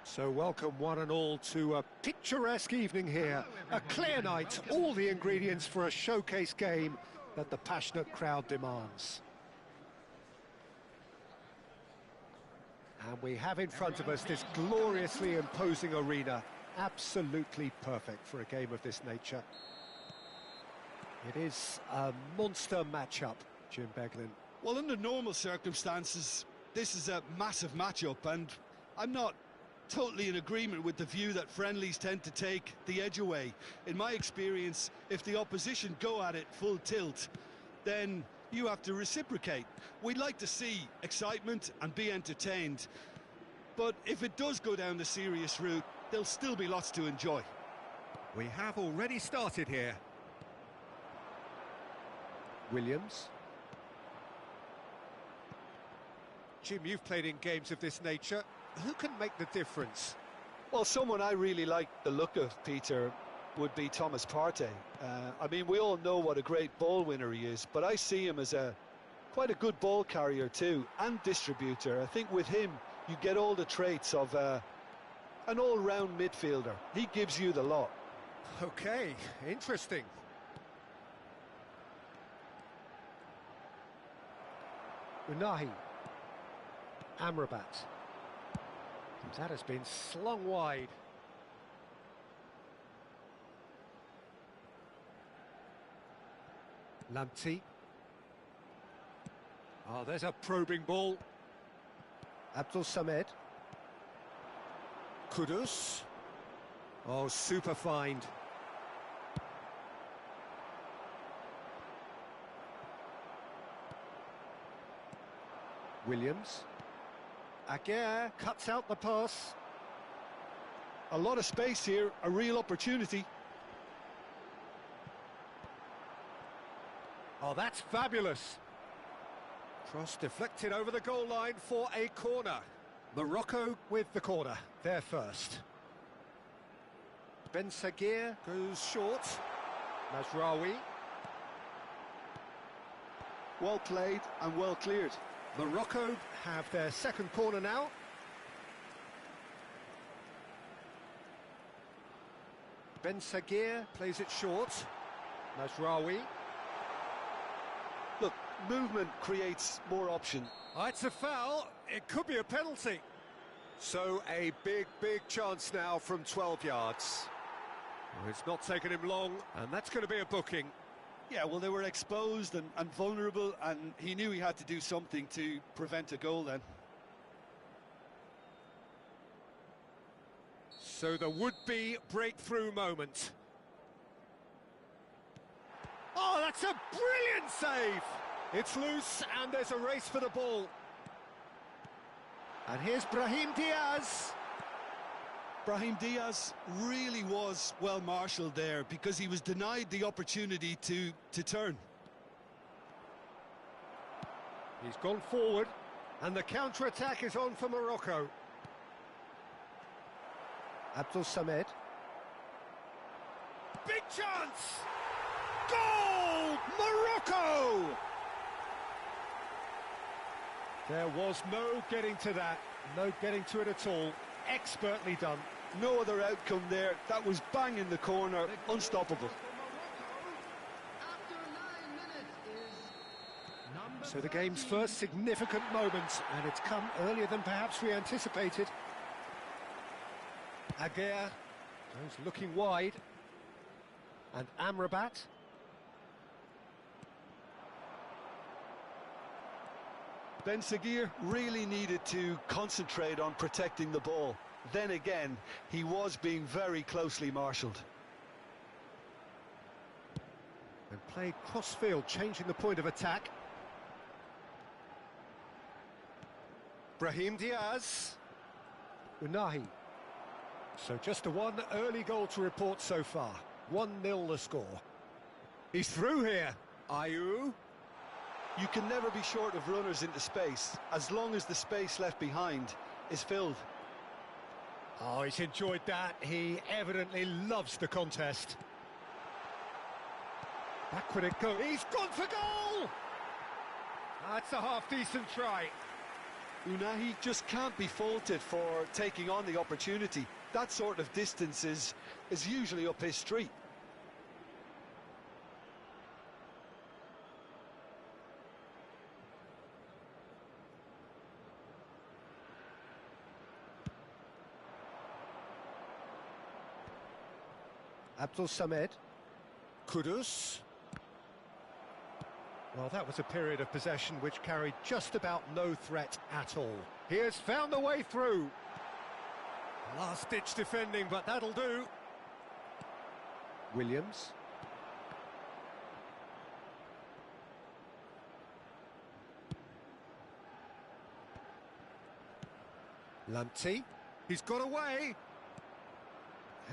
So welcome one and all to a picturesque evening here, a clear night, all the ingredients for a showcase game that the passionate crowd demands. And we have in front of us this gloriously imposing arena, absolutely perfect for a game of this nature. It is a monster matchup, Jim Beglin. Well, under normal circumstances, this is a massive matchup, and I'm not totally in agreement with the view that friendlies tend to take the edge away. In my experience, if the opposition go at it full tilt, then you have to reciprocate. We'd like to see excitement and be entertained, but if it does go down the serious route, there'll still be lots to enjoy. We have already started here. Williams. Jim, you've played in games of this nature. Who can make the difference? Well, someone I really like the look of, Peter, would be Thomas Partey. I mean, we all know what a great ball winner he is, but I see him as quite a good ball carrier too, and distributor. I think with him, you get all the traits of an all-round midfielder. He gives you the lot. Okay, interesting. Unahi. Amrabat. That has been slung wide. Lamptey. Oh, there's a probing ball. Abdul Samed. Kudus. Oh, super find. Williams. Aguirre cuts out the pass. A lot of space here, a real opportunity. Oh, that's fabulous. Cross deflected over the goal line for a corner. Morocco with the corner, there first. Ben Sagir goes short. Mazraoui. Well played and well cleared. Morocco have their second corner now. Ben Sagir plays it short. Mazraoui. Look, movement creates more option. Oh, it's a foul. It could be a penalty. So a big chance now from 12 yards. Well, it's not taken him long, and that's going to be a booking. Yeah, well, they were exposed and vulnerable, and he knew he had to do something to prevent a goal then. So the would-be breakthrough moment. Oh, that's a brilliant save! It's loose, and there's a race for the ball. And here's Brahim Diaz. Brahim Diaz really was well marshalled there because he was denied the opportunity to turn. He's gone forward, and the counter-attack is on for Morocco. Abdul Samed. Big chance! Goal! Morocco! There was no getting to that, no getting to it at all. Expertly done. No other outcome there. That was bang in the corner, unstoppable. So the game's first significant moment, and it's come earlier than perhaps we anticipated. Aguirre goes looking wide, and Amrabat. Ben Sagir really needed to concentrate on protecting the ball. Then again, he was being very closely marshalled. And played cross-field, changing the point of attack. Brahim Diaz. Unahi. So just a one early goal to report so far. 1-0 the score. He's through here. Ayew. You can never be short of runners into space, as long as the space left behind is filled. Oh, he's enjoyed that. He evidently loves the contest. Backward it goes. He's gone for goal! That's a half-decent try. Unahi just can't be faulted for taking on the opportunity. That sort of distance is usually up his street. Abdul Samed. Kudus. Well, that was a period of possession which carried just about no threat at all. He has found a way through. Last-ditch defending, but that'll do. Williams. Lamptey. He's got away.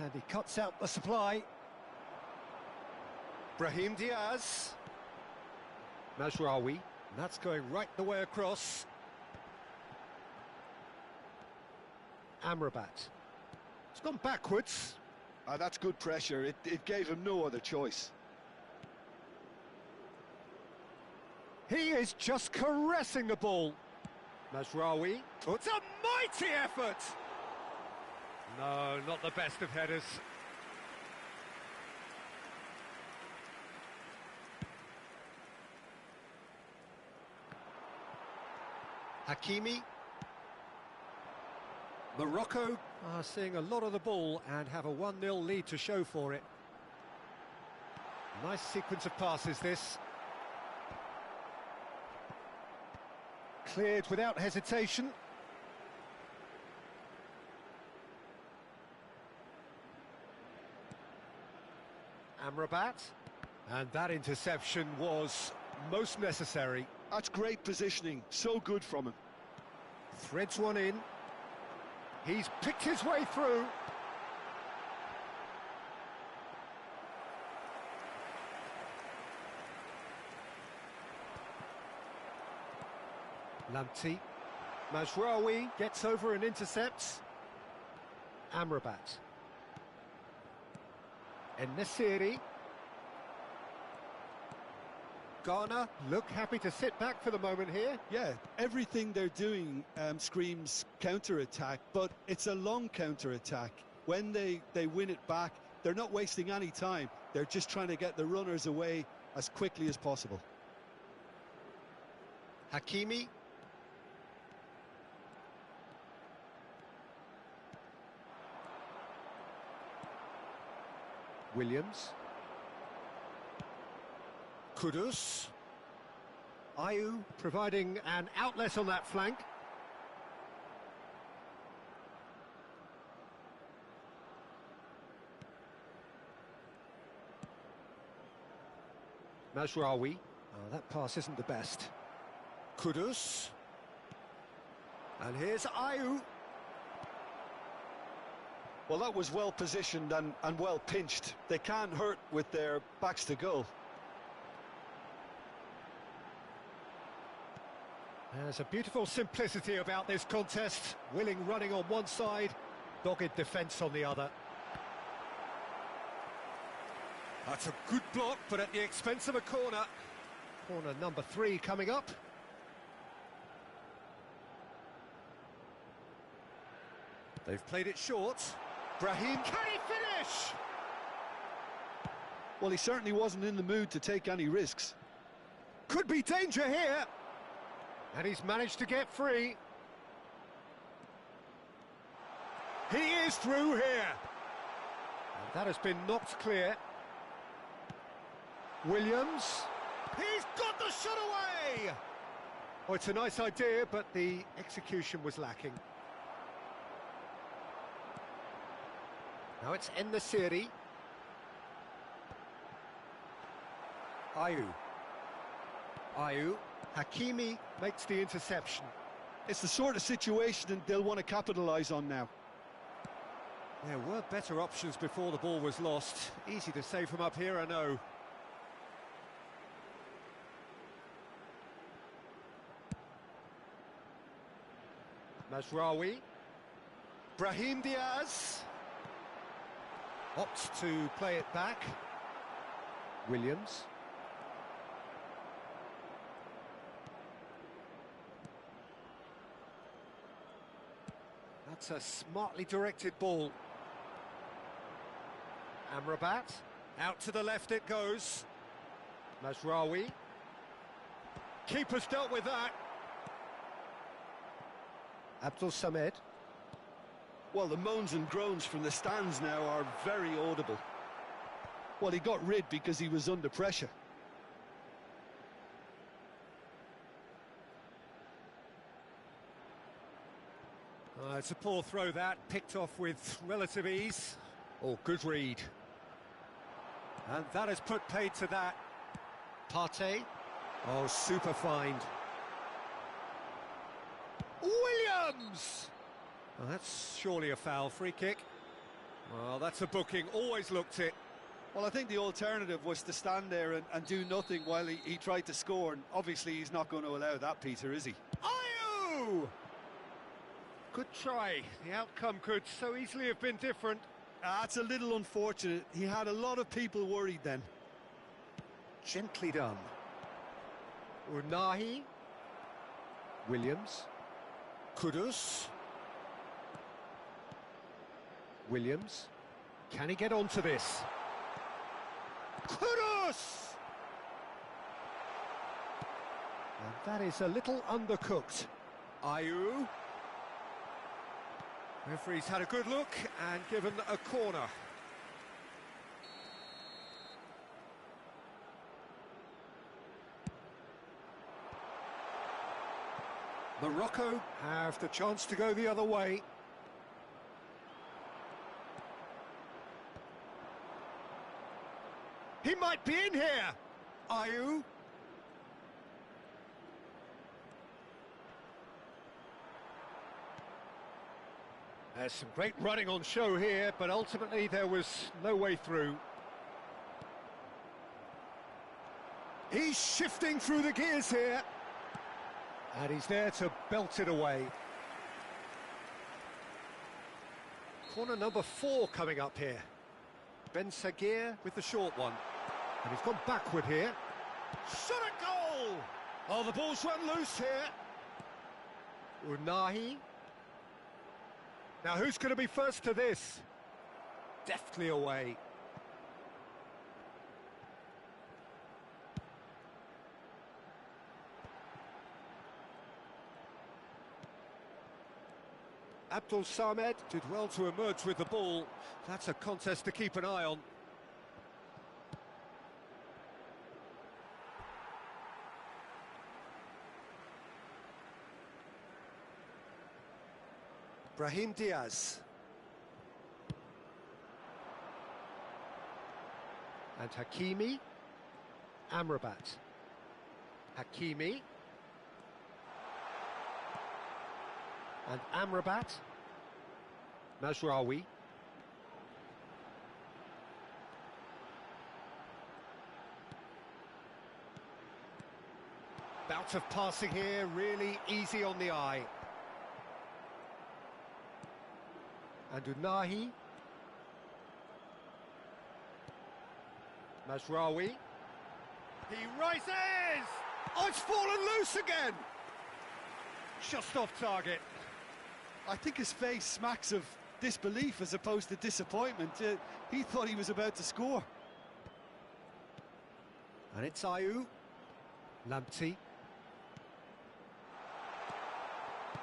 And he cuts out the supply. Brahim Diaz. Mazraoui. And that's going right the way across. Amrabat. It's gone backwards. That's good pressure. It gave him no other choice. He is just caressing the ball. Mazraoui. Oh, it's a mighty effort! No, not the best of headers. Hakimi. Morocco are seeing a lot of the ball and have a 1-0 lead to show for it. Nice sequence of passes, this. Cleared without hesitation. Amrabat. And that interception was most necessary. That's great positioning, so good from him. Threads one in. He's picked his way through. Lamptey. Mazraoui gets over and intercepts. Amrabat. En-Nesyri. Ghana look happy to sit back for the moment here. Yeah, everything they're doing screams counter-attack, but it's a long counter-attack. When they win it back, they're not wasting any time. They're just trying to get the runners away as quickly as possible. Hakimi. Williams. Kudus. Ayew providing an outlet on that flank. Mazraoui. Oh, that pass isn't the best. Kudus. And here's Ayew. Well, that was well positioned and well pinched. They can't hurt with their backs to goal. There's a beautiful simplicity about this contest. Willing running on one side, dogged defence on the other. That's a good block, but at the expense of a corner. Corner number 3 coming up. They've played it short. Brahim, can he finish? Well, he certainly wasn't in the mood to take any risks. Could be danger here. And he's managed to get free. He is through here. And that has been knocked clear. Williams. He's got the shot away! Oh, it's a nice idea, but the execution was lacking. Now it's En-Nesyri. Ayew. Ayew. Hakimi makes the interception. It's the sort of situation they'll want to capitalise on now. There were better options before the ball was lost. Easy to say from up here, I know. Mazraoui. Brahim Diaz. Opts to play it back. Williams. That's a smartly directed ball. Amrabat, out to the left it goes. Mazraoui. Keeper's dealt with that. Abdul Samed. Well, the moans and groans from the stands now are very audible. Well, he got rid because he was under pressure. It's a poor throw that, picked off with relative ease. Oh, good read. And that has put paid to that. Partey. Oh, super find. Williams! Oh, that's surely a foul. Free kick. Well, that's a booking. Always looked it. Well, I think the alternative was to stand there and do nothing while he tried to score. And obviously he's not going to allow that, Peter, is he? Ayew! Good try. The outcome could so easily have been different. That's a little unfortunate. He had a lot of people worried then. Gently done. Unahi. Williams. Kudus. Williams. Can he get onto this? Kudus! And that is a little undercooked. Ayew. Referee's had a good look and given a corner. Morocco have the chance to go the other way. He might be in here. Ayew. There's some great running on show here, but ultimately there was no way through. He's shifting through the gears here. And he's there to belt it away. Corner number 4 coming up here. Ben Sagir with the short one. And he's gone backward here. Shot a goal! Oh, the ball's run loose here. Unahi. Now, who's going to be first to this? Deftly away. Abdul Samed did well to emerge with the ball. That's a contest to keep an eye on. Brahim Diaz. And Hakimi. Amrabat. Hakimi. And Amrabat. Mazraoui. Bout of passing here, really easy on the eye. And Unahi. Mazraoui. He rises! Oh, it's fallen loose again! Just off target. I think his face smacks of disbelief as opposed to disappointment. He thought he was about to score. And it's Ayew. Lamptey.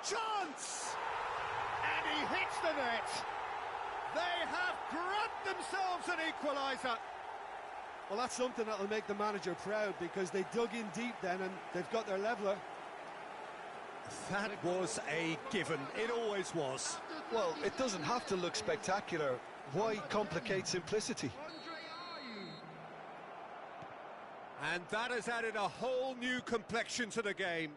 Chance! And he hits the net. They have grabbed themselves an equaliser. Well, that's something that'll make the manager proud, because they dug in deep then and they've got their leveller. That was a given. It always was. Well, it doesn't have to look spectacular. Why complicate simplicity? And that has added a whole new complexion to the game.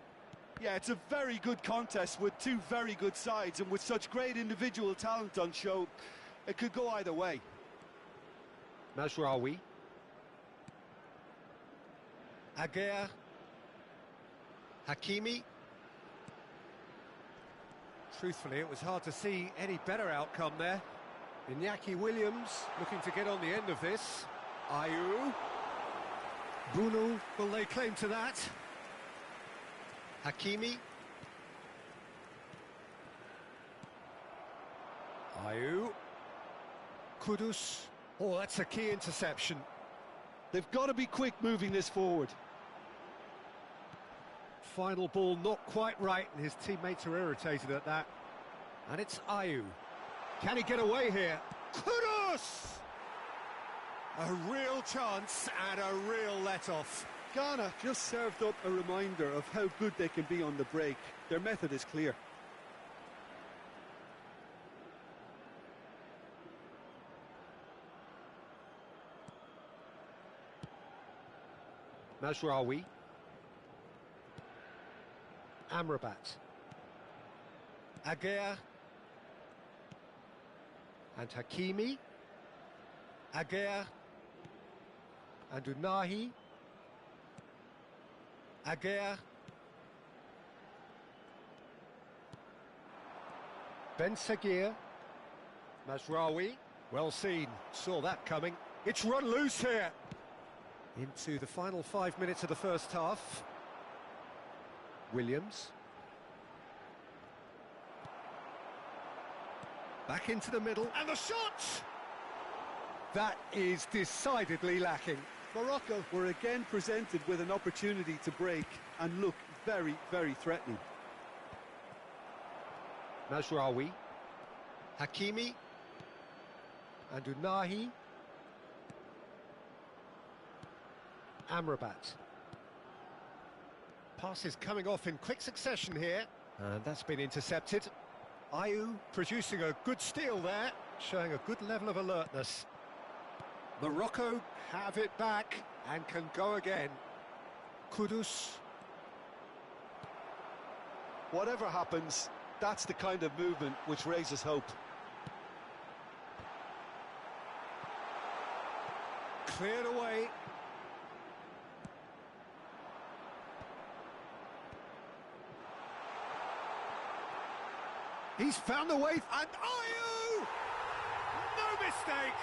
Yeah, it's a very good contest with two very good sides, and with such great individual talent on show, it could go either way. Mazraoui. Aguer. Hakimi. Truthfully, it was hard to see any better outcome there. Iñaki Williams looking to get on the end of this. Ayew. Bunu will lay claim to that. Hakimi. Ayew. Kudus. Oh, that's a key interception. They've got to be quick moving this forward. Final ball not quite right, and his teammates are irritated at that. And it's Ayew. Can he get away here? Kudus! A real chance and a real let-off. Ghana just served up a reminder of how good they can be on the break. Their method is clear. Mazraoui. Amrabat. Aguerd. And Hakimi. Aguerd. And Unahi. Aguerd. Ben Seguir. Mazraoui. Well seen. Saw that coming. It's run loose here. Into the final 5 minutes of the first half. Williams. Back into the middle. And the shot! That is decidedly lacking. Morocco were again presented with an opportunity to break and look very, very threatening. Mazraoui. Hakimi. And Unahi. Amrabat. Passes coming off in quick succession here. And that's been intercepted. Ayew producing a good steal there, showing a good level of alertness. Morocco have it back and can go again. Kudus. Whatever happens, that's the kind of movement which raises hope. Cleared away. He's found the way, and Ayew! No mistake!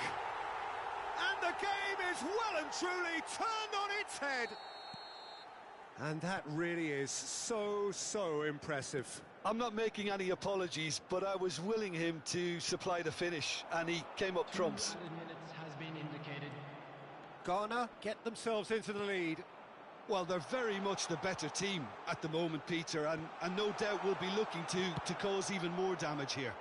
And the game is well and truly turned on its head. And that really is so impressive. I'm not making any apologies, but I was willing him to supply the finish, and he came up trumps. Ghana get themselves into the lead. Well, they're very much the better team at the moment, Peter, and no doubt will be looking to cause even more damage here.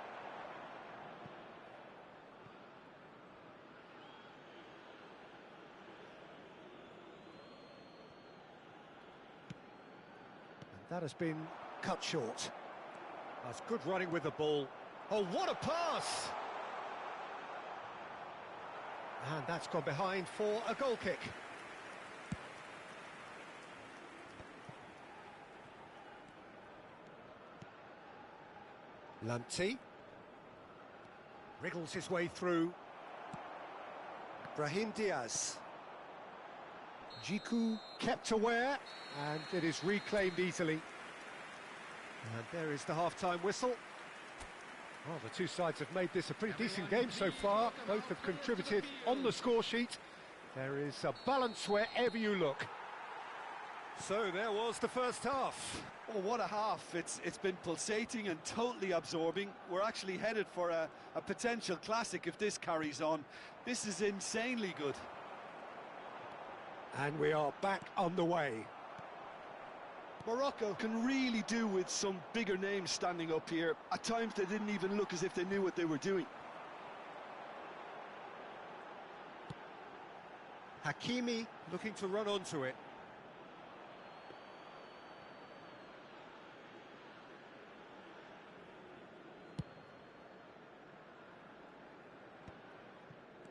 And that has been cut short. That's good running with the ball. Oh, what a pass! And that's gone behind for a goal kick. Lamptey wriggles his way through. Brahim Diaz. Jiku kept aware, and it is reclaimed easily. And there is the half-time whistle. Well, the two sides have made this a pretty decent game so far. Both have contributed on the score sheet. There is a balance wherever you look. So there was the first half. Oh, what a half. It's been pulsating and totally absorbing. We're actually headed for a potential classic if this carries on. This is insanely good. And we are back on the way. Morocco can really do with some bigger names standing up here. At times they didn't even look as if they knew what they were doing. Hakimi looking to run onto it.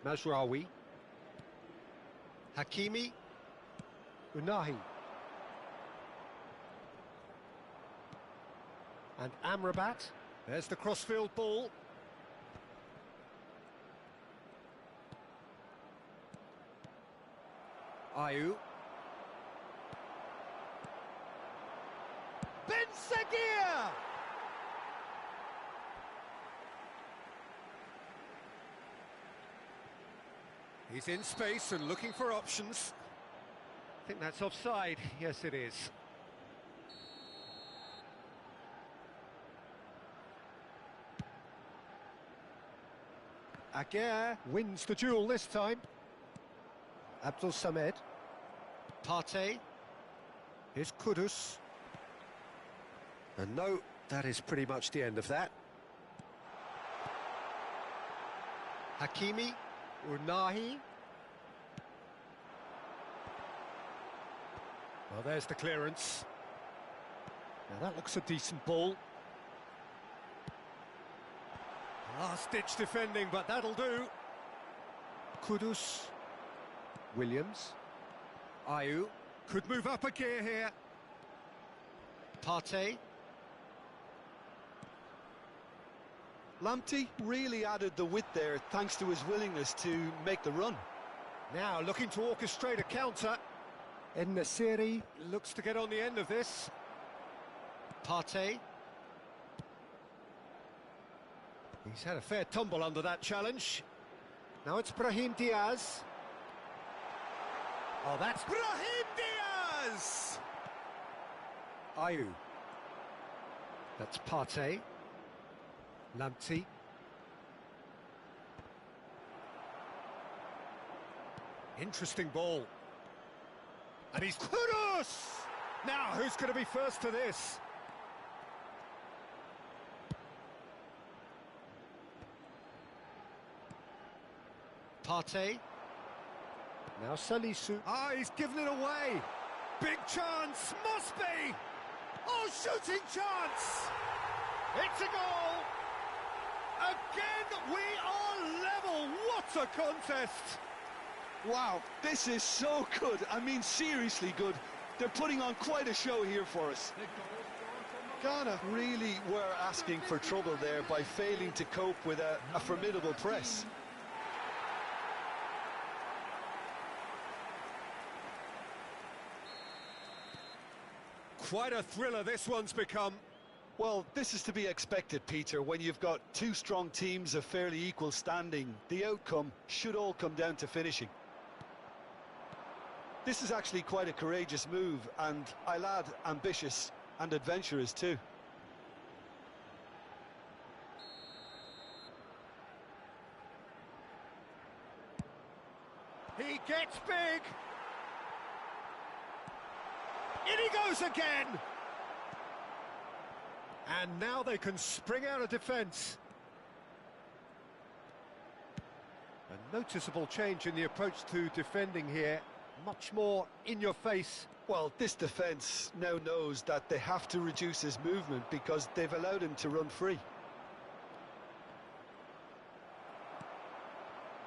Mazraoui. Hakimi. Unahi. And Amrabat. There's the crossfield ball. Ayew. Ben Seguir! He's in space and looking for options. I think that's offside. Yes, it is. Aguirre wins the duel this time. Abdul Samed. Partey. Here's Kudus. And no, that is pretty much the end of that. Hakimi. Unahi. Well, there's the clearance. Now that looks a decent ball. Last-ditch defending, but that'll do. Kudus. Williams. Ayew. Could move up a gear here. Partey. Lamptey really added the width there thanks to his willingness to make the run. Now looking to orchestrate a counter. En-Nesyri looks to get on the end of this. Partey. He's had a fair tumble under that challenge. Now it's Brahim Diaz. Oh, that's Brahim Diaz! Ayew. That's Partey. Lamptey. Interesting ball. And he's Kudus! Now, who's going to be first to this? Partey. Now Salisu. Ah, he's given it away. Big chance, must be. Oh, shooting chance. It's a goal. Again, we are level. What a contest. Wow, this is so good. I mean, seriously good. They're putting on quite a show here for us. Ghana really were asking for trouble there by failing to cope with a formidable press. Quite a thriller this one's become. Well, this is to be expected, Peter. When you've got two strong teams of fairly equal standing, the outcome should all come down to finishing. This is actually quite a courageous move, and I'll add ambitious and adventurous too. He gets big. In he goes again. And now they can spring out of defence. A noticeable change in the approach to defending here. Much more in your face. Well, this defence now knows that they have to reduce his movement because they've allowed him to run free.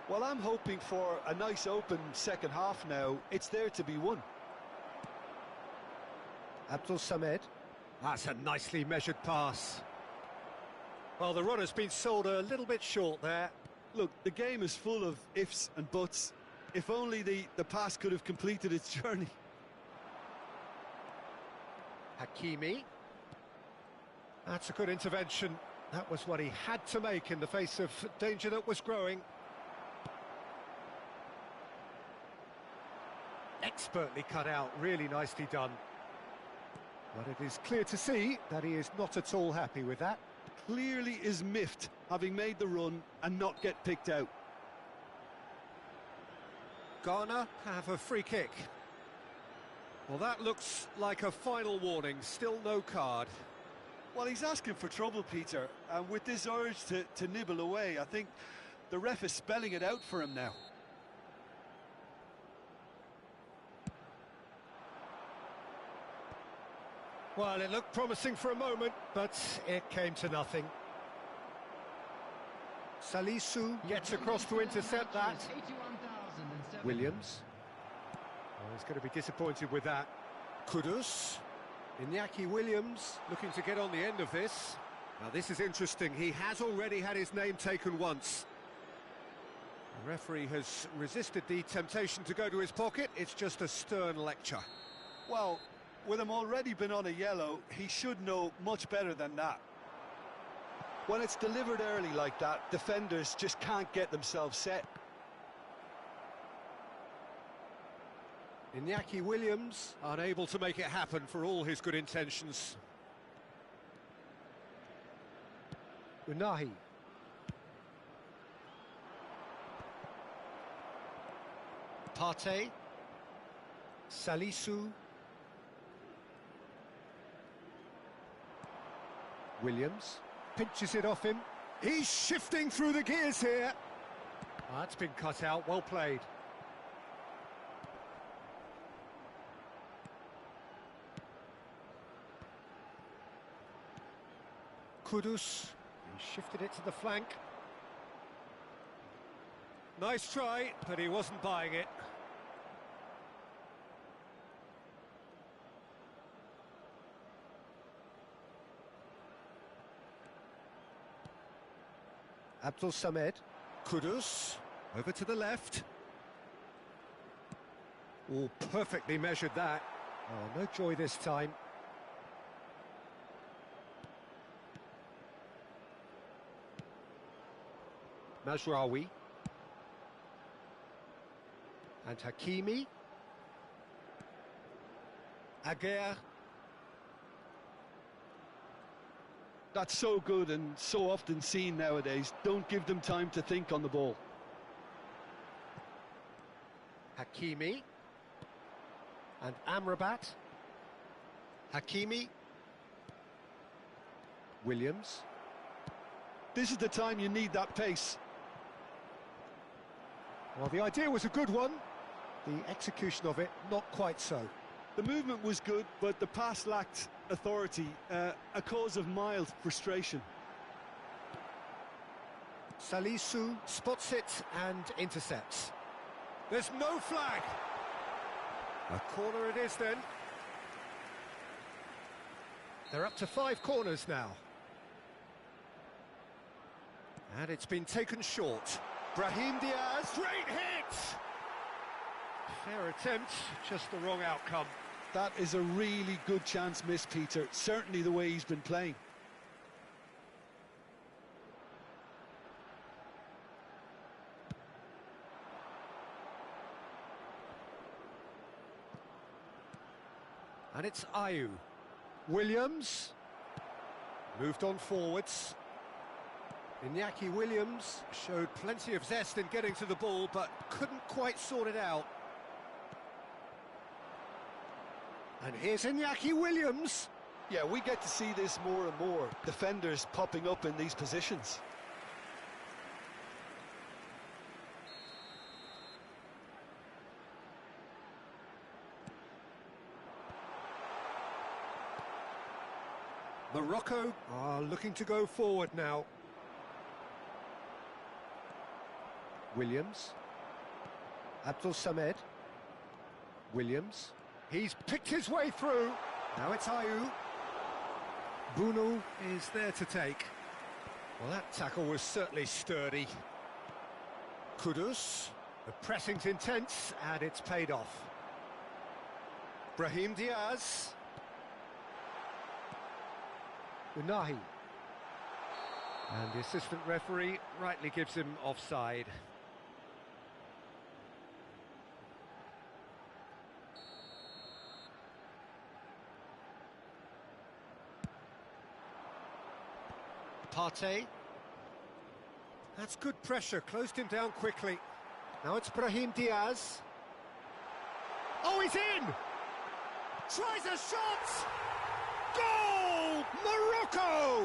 Well, I'm hoping for a nice open second half now. It's there to be won. Abdul Samed. That's a nicely measured pass. Well, the runner's been sold a little bit short there. Look, the game is full of ifs and buts. If only the pass could have completed its journey. Hakimi. That's a good intervention. That was what he had to make in the face of danger that was growing. Expertly cut out, really nicely done. But it is clear to see that he is not at all happy with that. Clearly is miffed, having made the run and not get picked out. Ghana have a free kick. Well, that looks like a final warning, still no card. Well, he's asking for trouble, Peter, and with this urge to nibble away, I think the ref is spelling it out for him now. Well, it looked promising for a moment, but it came to nothing. Salisu gets across to intercept that. Williams. Oh, he's going to be disappointed with that. Kudus. Iñaki Williams looking to get on the end of this. Now this is interesting. He has already had his name taken once. The referee has resisted the temptation to go to his pocket. It's just a stern lecture. Well, with him already been on a yellow, he should know much better than that. When it's delivered early like that, defenders just can't get themselves set. Iñaki Williams unable to make it happen for all his good intentions. Unahi. Partey. Salisu. Williams pinches it off him. He's shifting through the gears here. Oh, that's been cut out, well played. Kudus, he shifted it to the flank. Nice try, but he wasn't buying it. Abdul Samed. Kudus, over to the left. Oh, perfectly measured that. Oh, no joy this time. Mazraoui. And Hakimi. Aguerd. That's so good and so often seen nowadays. Don't give them time to think on the ball. Hakimi. And Amrabat. Hakimi. Williams. This is the time you need that pace. Well, the idea was a good one. The execution of it, not quite so. The movement was good, but the pass lacked authority, a cause of mild frustration. Salisu spots it and intercepts. There's no flag. A corner it is then. They're up to 5 corners now. And it's been taken short. Brahim Diaz, great hit! Fair attempt, just the wrong outcome. That is a really good chance missed, Peter. Certainly the way he's been playing. And it's Ayew. Williams. Moved on forwards. Iñaki Williams showed plenty of zest in getting to the ball, but couldn't quite sort it out. And here's Iñaki Williams. Yeah, we get to see this more and more. Defenders popping up in these positions. Morocco are looking to go forward now. Williams. Abdul Samed. Williams. He's picked his way through. Now it's Ayew. Bunu is there to take. Well, that tackle was certainly sturdy. Kudus. The pressing's intense, and it's paid off. Brahim Diaz. Unahi. And the assistant referee rightly gives him offside. Partey. That's good pressure, closed him down quickly. Now it's Brahim Diaz. Oh, he's in! Tries a shot! Goal! Morocco!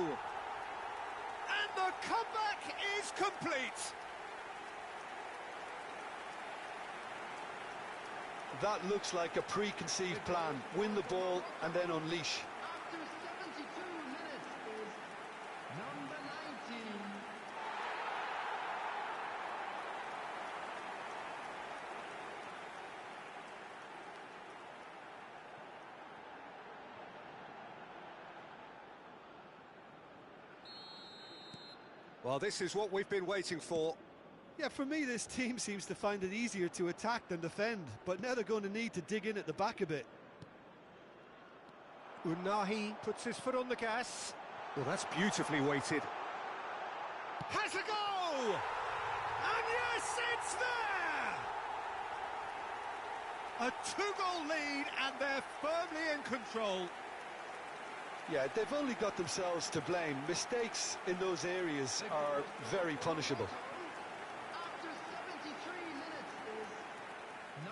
And the comeback is complete. That looks like a preconceived plan. Win the ball and then unleash. After 72 minutes is number 19. Well, this is what we've been waiting for. Yeah, for me, this team seems to find it easier to attack than defend, but now they're going to need to dig in at the back a bit. Unahi puts his foot on the gas. Well, that's beautifully weighted. Has a go! And yes, it's there! A 2-goal lead, and they're firmly in control. Yeah, they've only got themselves to blame. Mistakes in those areas are very punishable. After 73 minutes is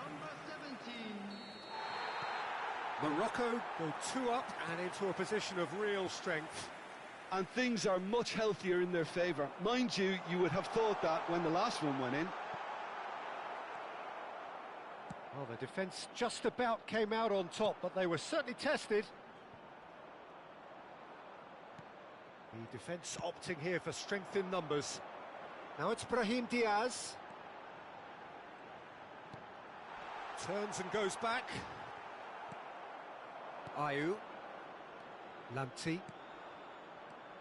Morocco go 2 up and into a position of real strength. And things are much healthier in their favour. Mind you, you would have thought that when the last one went in. Well, the defence just about came out on top, but they were certainly tested. The defence opting here for strength in numbers. Now it's Brahim Diaz. Turns and goes back. Ayew. Lamptey.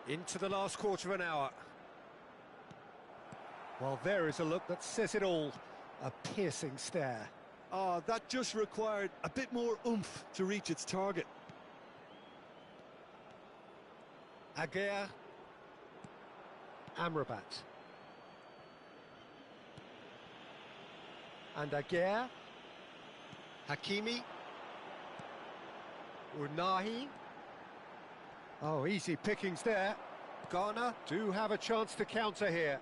Into the last quarter of an hour. Well, there is a look that says it all. A piercing stare. Ah, that just required a bit more oomph to reach its target. Aguirre. Amrabat. And Aguirre. Hakimi. Unahi. Oh, easy pickings there. Ghana do have a chance to counter here.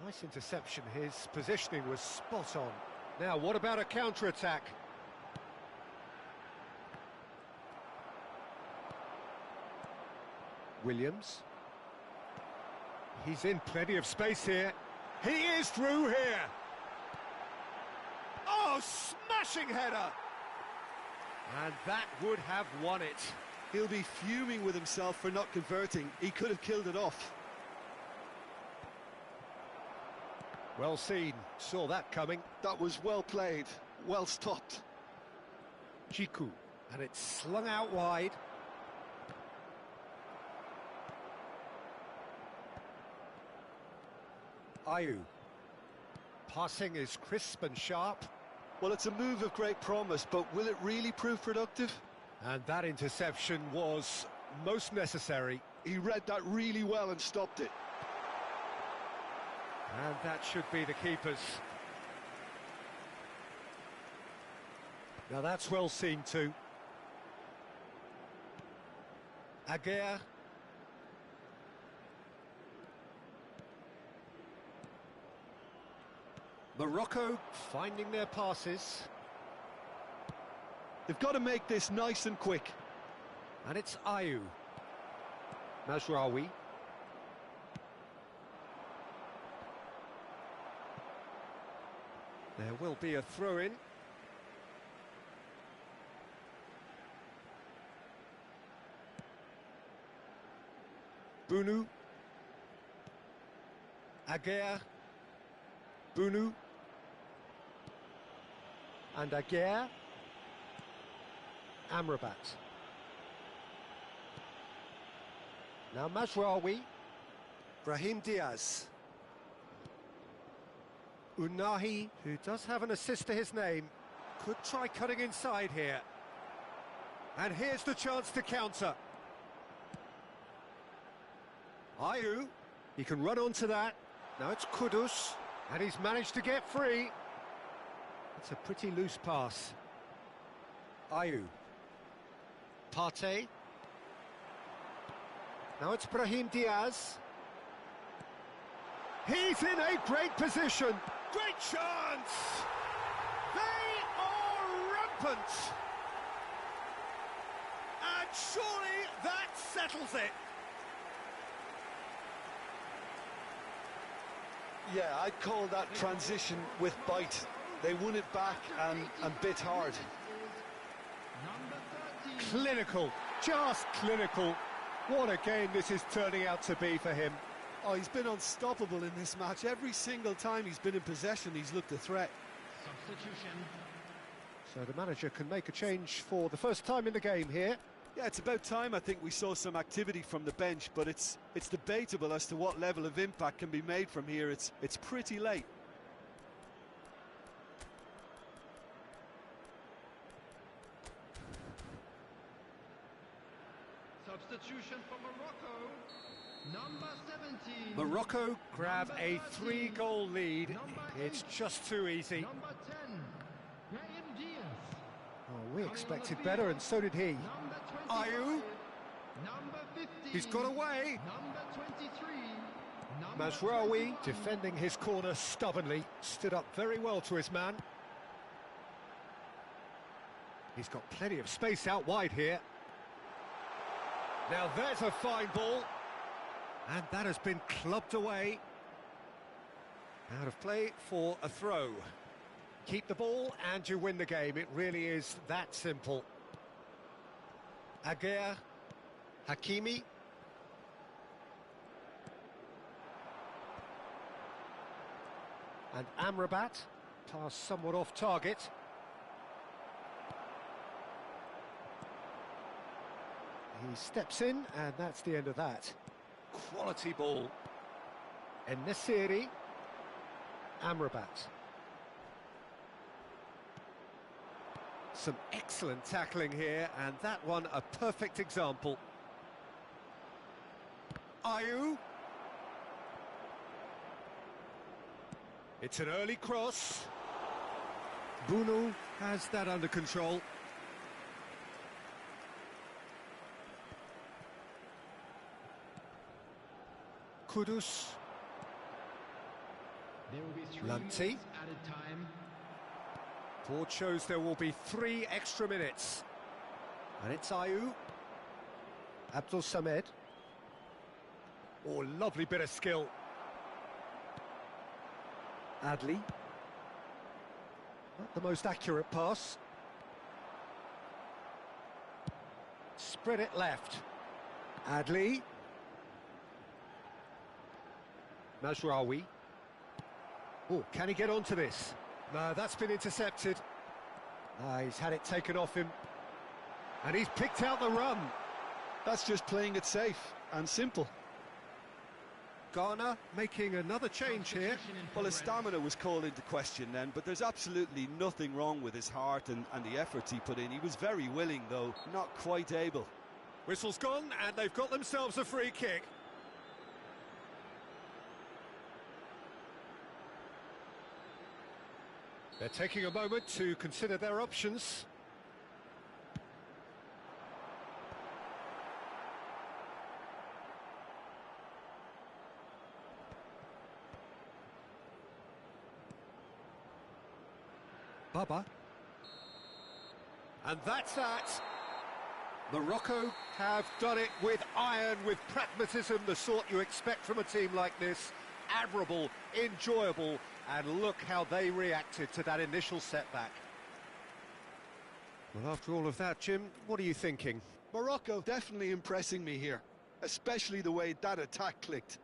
Nice interception. His positioning was spot on. Now, what about a counter-attack? Williams. He's in plenty of space here. He is through here. Oh, smashing header! And that would have won it. He'll be fuming with himself for not converting. He could have killed it off. Well seen, saw that coming. That was well played, well stopped. Chiku, and it's slung out wide. Ayew. Passing is crisp and sharp. Well, it's a move of great promise, but will it really prove productive? And that interception was most necessary. He read that really well and stopped it. And that should be the keeper's. Now that's well seen too. Aguirre. Morocco finding their passes. They've got to make this nice and quick. And it's Ayew. Mazraoui. There will be a throw-in. Bunu. Aguirre. Bunu. And Aguirre. Amrabat. Now Mazraoui. Brahim Diaz. Unahi, who does have an assist to his name, could try cutting inside here. And here's the chance to counter. Ayew, he can run onto that. Now it's Kudus, and he's managed to get free. It's a pretty loose pass. Ayew. Partey. Now it's Brahim Diaz. He's in a great position. Great chance! They are rampant! And surely that settles it. Yeah, I'd call that transition with bite. They won it back and bit hard. Clinical, just clinical. What a game this is turning out to be for him. Oh, he's been unstoppable in this match. Every single time he's been in possession, he's looked a threat. Substitution. So the manager can make a change for the first time in the game here. Yeah, it's about time I think we saw some activity from the bench, but it's debatable as to what level of impact can be made from here. It's pretty late. Substitution for Morocco. Number 17. Morocco grab Number a 13. 3-goal lead. Number It's 8. just too easy. Number 10. Brahim Diaz. Oh, we expected better, and so did he. Number 25. Ayew. Number 15. He's got away. Number 23. Number Mazraoui 21. defending his corner stubbornly, stood up very well to his man. He's got plenty of space out wide here. Now there's a fine ball. And that has been clubbed away. Out of play for a throw. Keep the ball and you win the game. It really is that simple. Aguirre, Hakimi. And Amrabat, pass somewhat off target. He steps in, and that's the end of that. Quality ball. En-Nesyri, Amrabat. Some excellent tackling here, and that one a perfect example. Ayew. It's an early cross. Bunu has that under control. Kudus. There will be 3 Lanti. minutes added time. Board shows there will be 3 extra minutes. And it's Ayew. Abdul Samed. Oh, lovely bit of skill. Adli. Not the most accurate pass. Spread it left. Adli. Mazraoui. Oh, can he get onto this? No, that's been intercepted. He's had it taken off him. And he's picked out the run. That's just playing it safe and simple. Ghana making another change here. Substitution in Well, his progress. stamina was called into question then, but there's absolutely nothing wrong with his heart and the efforts he put in. He was very willing, though, not quite able. Whistle's gone, and they've got themselves a free kick. They're taking a moment to consider their options. Baba. And that's that. Morocco have done it with iron, with pragmatism, the sort you expect from a team like this. Admirable, enjoyable, and look how they reacted to that initial setback. Well, after all of that, Jim, what are you thinking? Morocco definitely impressing me here, especially the way that attack clicked.